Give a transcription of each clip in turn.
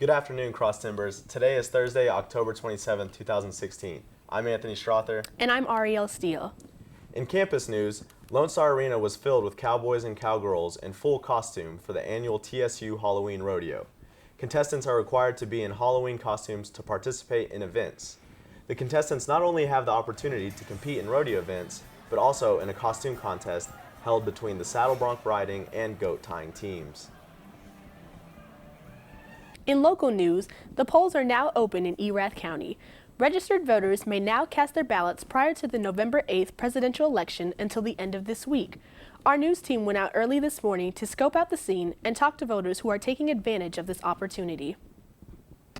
Good afternoon, Cross Timbers. Today is Thursday, October 27, 2016. I'm Anthony Strother. And I'm Ariel, Steele. In campus news, Lone Star Arena was filled with cowboys and cowgirls in full costume for the annual TSU Halloween Rodeo. Contestants are required to be in Halloween costumes to participate in events. The contestants not only have the opportunity to compete in rodeo events, but also in a costume contest held between the saddle bronc riding and goat tying teams. In local news, the polls are now open in Erath County. Registered voters may now cast their ballots prior to the November 8th presidential election until the end of this week. Our news team went out early this morning to scope out the scene and talk to voters who are taking advantage of this opportunity.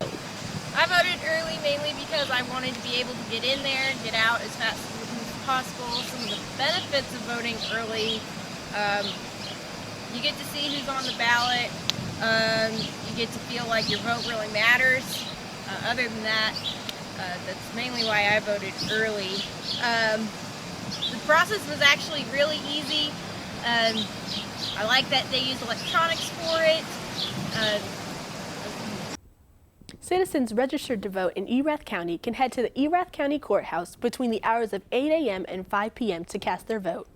I voted early mainly because I wanted to be able to get in there and get out as fast as possible. Some of the benefits of voting early, you get to see who's on the ballot. You get to feel like your vote really matters. Other than that, that's mainly why I voted early. The process was actually really easy. I like that they use electronics for it. Citizens registered to vote in Erath County can head to the Erath County Courthouse between the hours of 8 a.m. and 5 p.m. to cast their vote.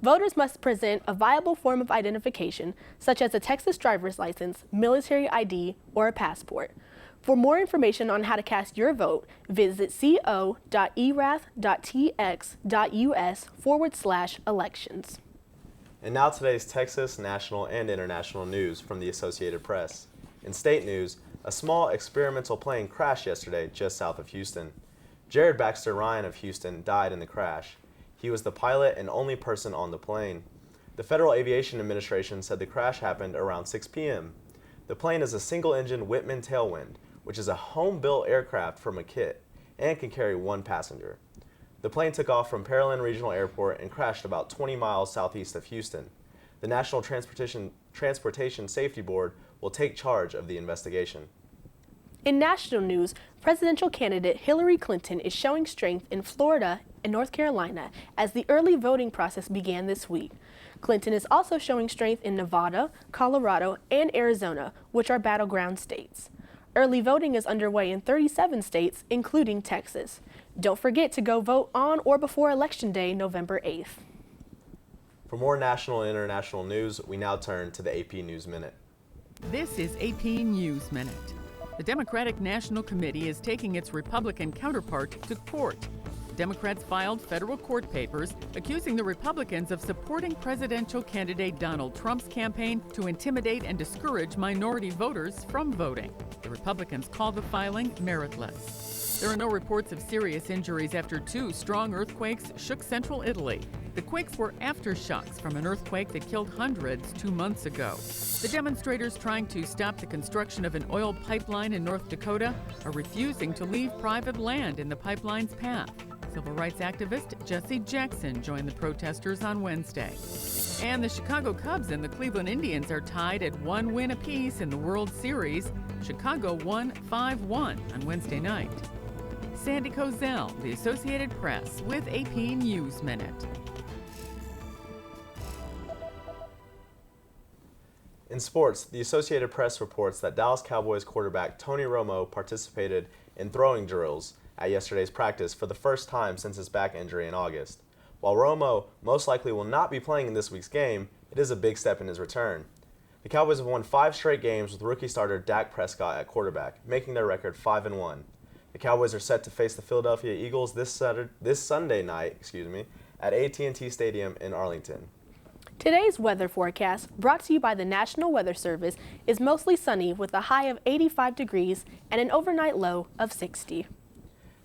Voters must present a viable form of identification, such as a Texas driver's license, military ID, or a passport. For more information on how to cast your vote, visit co.erath.tx.us/elections. And now today's Texas, national, and international news from the Associated Press. In state news, a small experimental plane crashed yesterday just south of Houston. Jared Baxter Ryan of Houston died in the crash. He was the pilot and only person on the plane. The Federal Aviation Administration said the crash happened around 6 p.m. The plane is a single-engine Whitman Tailwind, which is a home-built aircraft from a kit and can carry one passenger. The plane took off from Pearland Regional Airport and crashed about 20 miles southeast of Houston. The National Transportation Safety Board will take charge of the investigation. In national news, presidential candidate Hillary Clinton is showing strength in Florida and North Carolina as the early voting process began this week. Clinton is also showing strength in Nevada, Colorado, and Arizona, which are battleground states. Early voting is underway in 37 states, including Texas. Don't forget to go vote on or before Election Day, November 8th. For more national and international news, we now turn to the AP News Minute. This is AP News Minute. The Democratic National Committee is taking its Republican counterpart to court. Democrats filed federal court papers accusing the Republicans of supporting presidential candidate Donald Trump's campaign to intimidate and discourage minority voters from voting. The Republicans call the filing meritless. There are no reports of serious injuries after two strong earthquakes shook central Italy. The quakes were aftershocks from an earthquake that killed hundreds 2 months ago. The demonstrators trying to stop the construction of an oil pipeline in North Dakota are refusing to leave private land in the pipeline's path. Civil rights activist Jesse Jackson joined the protesters on Wednesday. And the Chicago Cubs and the Cleveland Indians are tied at 1 win apiece in the World Series. Chicago won 5-1 on Wednesday night. Sandy Kozel, The Associated Press, with AP News Minute. In sports, the Associated Press reports that Dallas Cowboys quarterback Tony Romo participated in throwing drills at yesterday's practice for the first time since his back injury in August. While Romo most likely will not be playing in this week's game, it is a big step in his return. The Cowboys have won 5 straight games with rookie starter Dak Prescott at quarterback, making their record 5-1. The Cowboys are set to face the Philadelphia Eagles this Sunday night, at AT&T Stadium in Arlington. Today's weather forecast, brought to you by the National Weather Service, is mostly sunny with a high of 85 degrees and an overnight low of 60.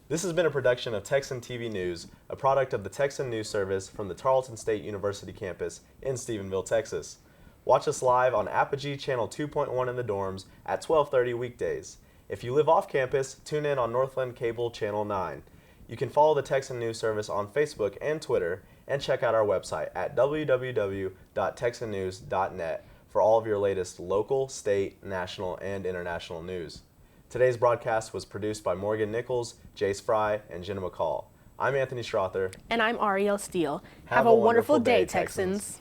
This has been a production of Texan TV News, a product of the Texan News Service from the Tarleton State University campus in Stephenville, Texas. Watch us live on Apogee Channel 2.1 in the dorms at 12:30 weekdays. If you live off campus, tune in on Northland Cable Channel 9. You can follow the Texan News Service on Facebook and Twitter, and check out our website at www.texannews.net for all of your latest local, state, national, and international news. Today's broadcast was produced by Morgan Nichols, Jace Fry, and Jenna McCall. I'm Anthony Strother. And I'm Ariel Steele. Have a wonderful day, Texans.